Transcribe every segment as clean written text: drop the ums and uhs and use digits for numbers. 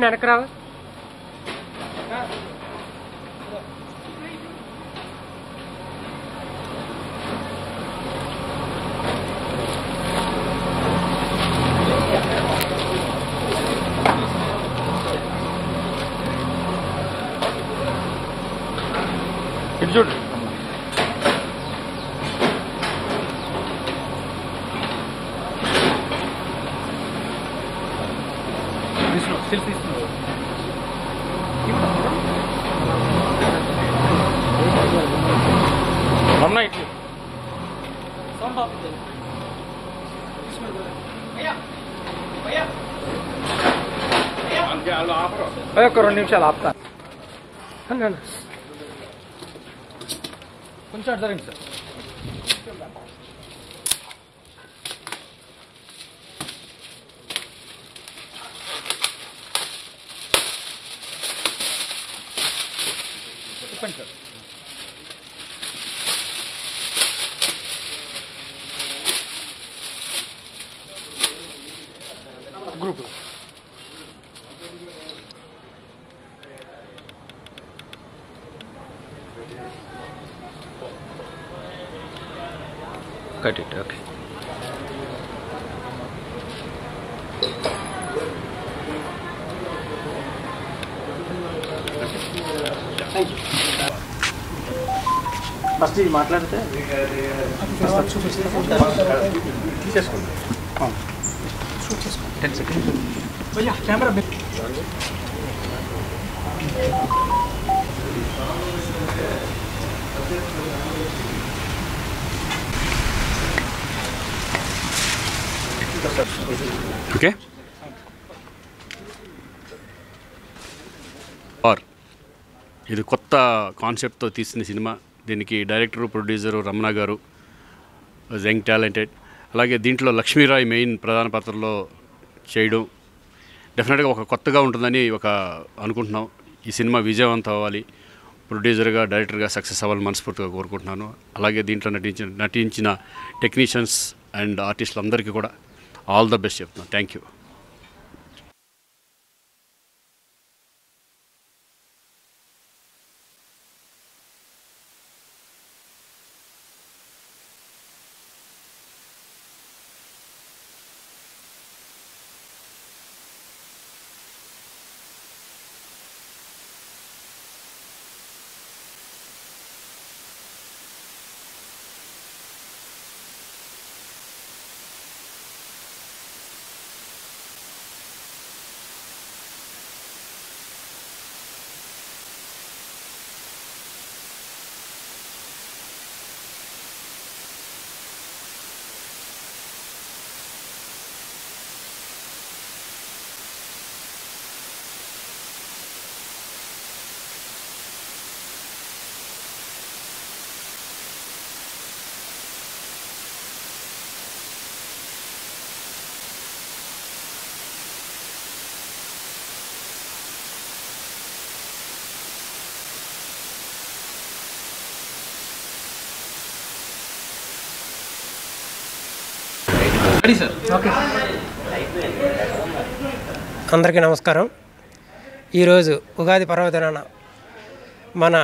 రండి వెనక్కి రావు. ఇటు చూడు. రమణ ఇట్లు ఒక 2 నిమిషాలు ఆపుతాను. కొంచెం అర్థమైంది సార్. చెప్పండి sir. Group cut it. Okay. Thank you. First ఇది మాట్లాడితే తీసేసుకోండి. 10 seconds. భయ్యా కెమెరా బిట్. ఓకే. ఇది కొత్త కాన్సెప్ట్తో తీసిన సినిమా. దీనికి డైరెక్టరు ప్రొడ్యూసరు రమణ గారు, యంగ్ టాలెంటెడ్. అలాగే దీంట్లో లక్ష్మీరాయ్ మెయిన్ ప్రధాన పాత్రలో చేయడం డెఫినెట్గా ఒక కొత్తగా ఉంటుందని అనుకుంటున్నాం. ఈ సినిమా విజయవంతం అవ్వాలి, ప్రొడ్యూసర్గా డైరెక్టర్గా సక్సెస్ అవ్వాలని మనస్ఫూర్తిగా కోరుకుంటున్నాను. అలాగే దీంట్లో నటించిన టెక్నీషియన్స్ అండ్ ఆర్టిస్టులు అందరికీ కూడా ఆల్ ద బెస్ట్ చెప్తున్నాను. Thank you. అందరికీ నమస్కారం. ఈరోజు ఉగాది పర్వదినాన మన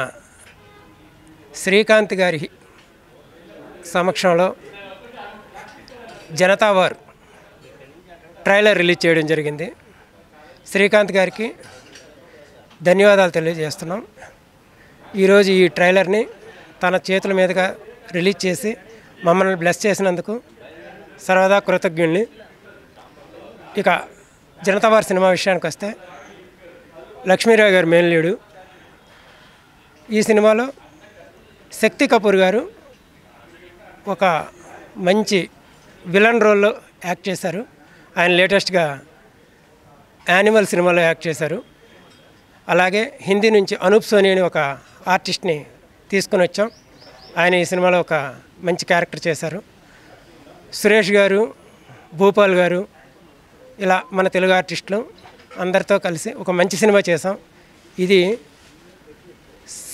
శ్రీకాంత్ గారి సమక్షంలో జనతా వార్ ట్రైలర్ రిలీజ్ చేయడం జరిగింది. శ్రీకాంత్ గారికి ధన్యవాదాలు తెలియజేస్తున్నాం. ఈరోజు ఈ ట్రైలర్ని తన చేతుల మీదుగా రిలీజ్ చేసి మమ్మల్ని బ్లెస్ చేసినందుకు సర్వదా కృతజ్ఞుల్ని. ఇక జనతా వార్ సినిమా విషయానికి వస్తే లక్ష్మీరావు గారు మెయిన్ లీడు. ఈ సినిమాలో శక్తి కపూర్ గారు ఒక మంచి విలన్ రోల్లో యాక్ట్ చేశారు. ఆయన లేటెస్ట్గా యానిమల్ సినిమాలో యాక్ట్ చేశారు. అలాగే హిందీ నుంచి అనూప్ సోని అని ఒక ఆర్టిస్ట్ని తీసుకొని వచ్చాం. ఆయన ఈ సినిమాలో ఒక మంచి క్యారెక్టర్ చేశారు. సురేష్ గారు, భూపాల్ గారు, ఇలా మన తెలుగు ఆర్టిస్టులు అందరితో కలిసి ఒక మంచి సినిమా చేసాం. ఇది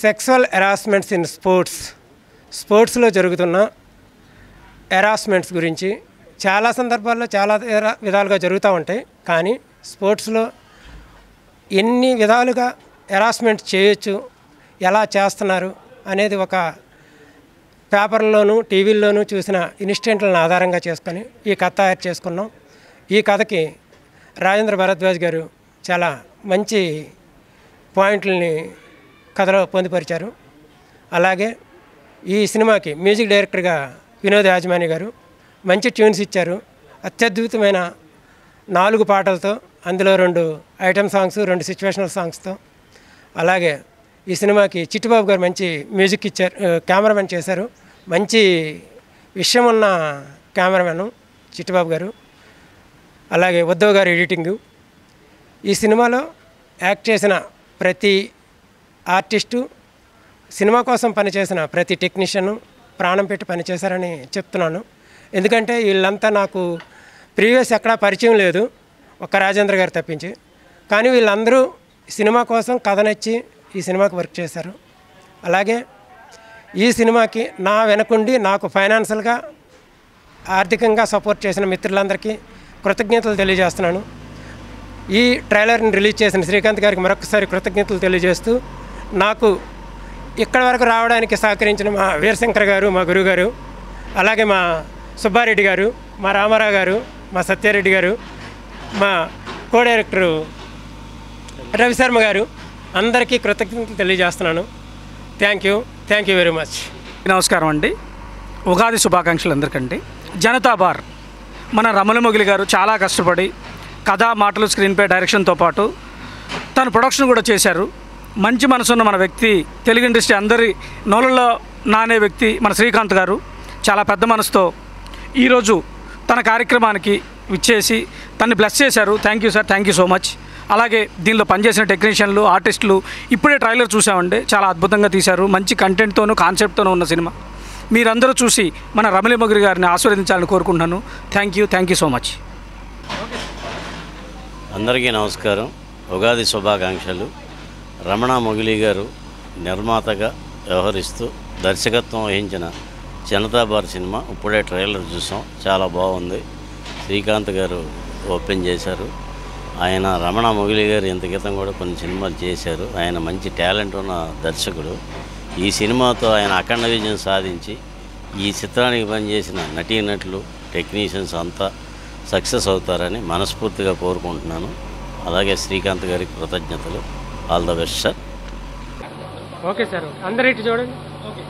సెక్సువల్ హెరాస్మెంట్స్ ఇన్ స్పోర్ట్స్లో జరుగుతున్న హెరాస్మెంట్స్ గురించి చాలా సందర్భాల్లో చాలా విధాలుగా జరుగుతూ ఉంటాయి. కానీ స్పోర్ట్స్లో ఎన్ని విధాలుగా హెరాస్మెంట్ చేయొచ్చు, ఎలా చేస్తున్నారు అనేది ఒక పేపర్లోనూ టీవీల్లోనూ చూసిన ఇన్సిడెంట్లను ఆధారంగా చేసుకొని ఈ కథ తయారు చేసుకున్నాం. ఈ కథకి రాజేంద్ర భరద్వాజ్ గారు చాలా మంచి పాయింట్లని కథలో పొందుపరిచారు. అలాగే ఈ సినిమాకి మ్యూజిక్ డైరెక్టర్గా వినోద్ యాజమాని గారు మంచి ట్యూన్స్ ఇచ్చారు. అత్యద్భుతమైన 4 పాటలతో, అందులో 2 ఐటమ్ సాంగ్స్, 2 సిచ్యువేషనల్ సాంగ్స్తో. అలాగే ఈ సినిమాకి చిట్టుబాబు గారు మంచి మ్యూజిక్ ఇచ్చారు, కెమెరామెన్ చేశారు. మంచి విషయం ఉన్న కెమెరామెన్ చిట్టుబాబు గారు. అలాగే ఉద్ధవ్ గారు ఎడిటింగు. ఈ సినిమాలో యాక్ట్ చేసిన ప్రతి ఆర్టిస్టు, సినిమా కోసం పనిచేసిన ప్రతి టెక్నీషియను ప్రాణం పెట్టి పనిచేశారని చెప్తున్నాను. ఎందుకంటే వీళ్ళంతా నాకు ప్రీవియస్ ఎక్కడా పరిచయం లేదు, ఒక్క రాజేంద్ర గారు తప్పించి. కానీ వీళ్ళందరూ సినిమా కోసం కథ నచ్చి ఈ సినిమాకి వర్క్ చేశారు. అలాగే ఈ సినిమాకి నా వెనకుండి నాకు ఫైనాన్షియల్గా ఆర్థికంగా సపోర్ట్ చేసిన మిత్రులందరికీ కృతజ్ఞతలు తెలియజేస్తున్నాను. ఈ ట్రైలర్ని రిలీజ్ చేసిన శ్రీకాంత్ గారికి మరొకసారి కృతజ్ఞతలు తెలియజేస్తూ, నాకు ఇక్కడి వరకు రావడానికి సహకరించిన మా వీరశంకర్ గారు, మా గురువు గారు, అలాగే మా సుబ్బారెడ్డి గారు, మా రామారావు గారు, మా సత్యారెడ్డి గారు, మా కో డైరెక్టరు రవిశర్మ గారు, అందరికీ కృతజ్ఞతలు తెలియజేస్తున్నాను. Thank you very much. నమస్కారం అండి. ఉగాది శుభాకాంక్షలు అందరికండి. జనతా బార్ మన రమణమొగిలి గారు చాలా కష్టపడి కథ, మాటలు, స్క్రీన్పై డైరెక్షన్తో పాటు తను ప్రొడక్షన్ కూడా చేశారు. మంచి మనసున్న మన వ్యక్తి, తెలుగు ఇండస్ట్రీ అందరి నోళ్ళలో నానే వ్యక్తి మన శ్రీకాంత్ గారు చాలా పెద్ద మనసుతో ఈరోజు తన కార్యక్రమానికి విచ్చేసి తన్ని బ్లెస్ చేశారు. Thank you sir, thank you so much. అలాగే దీనిలో పనిచేసిన టెక్నీషియన్లు, ఆర్టిస్టులు, ఇప్పుడే ట్రైలర్ చూసామండి, చాలా అద్భుతంగా తీశారు. మంచి కంటెంట్తోనూ కాన్సెప్ట్తోనూ ఉన్న సినిమా. మీరందరూ చూసి మన రమణమొగిలి గారిని ఆశీర్వదించాలని కోరుకుంటున్నాను. Thank you so much. అందరికీ నమస్కారం, ఉగాది శుభాకాంక్షలు. రమణమొగిలి గారు నిర్మాతగా వ్యవహరిస్తూ దర్శకత్వం వహించిన జనతా బార్ సినిమా ఇప్పుడే ట్రైలర్ చూసాం, చాలా బాగుంది. శ్రీకాంత్ గారు ఓపెన్ చేశారు. ఆయన రమణమొగిలి గారు ఇంత క్రితం కూడా కొన్ని సినిమాలు చేశారు. ఆయన మంచి టాలెంట్ ఉన్న దర్శకుడు. ఈ సినిమాతో ఆయన అఖండ విజయం సాధించి ఈ చిత్రానికి పనిచేసిన నటీనటులు, టెక్నీషియన్స్ అంతా సక్సెస్ అవుతారని మనస్ఫూర్తిగా కోరుకుంటున్నాను. అలాగే శ్రీకాంత్ గారికి కృతజ్ఞతలు. All the best sir. Okay sir, అందరూ ఇటు చూడండి. ఓకే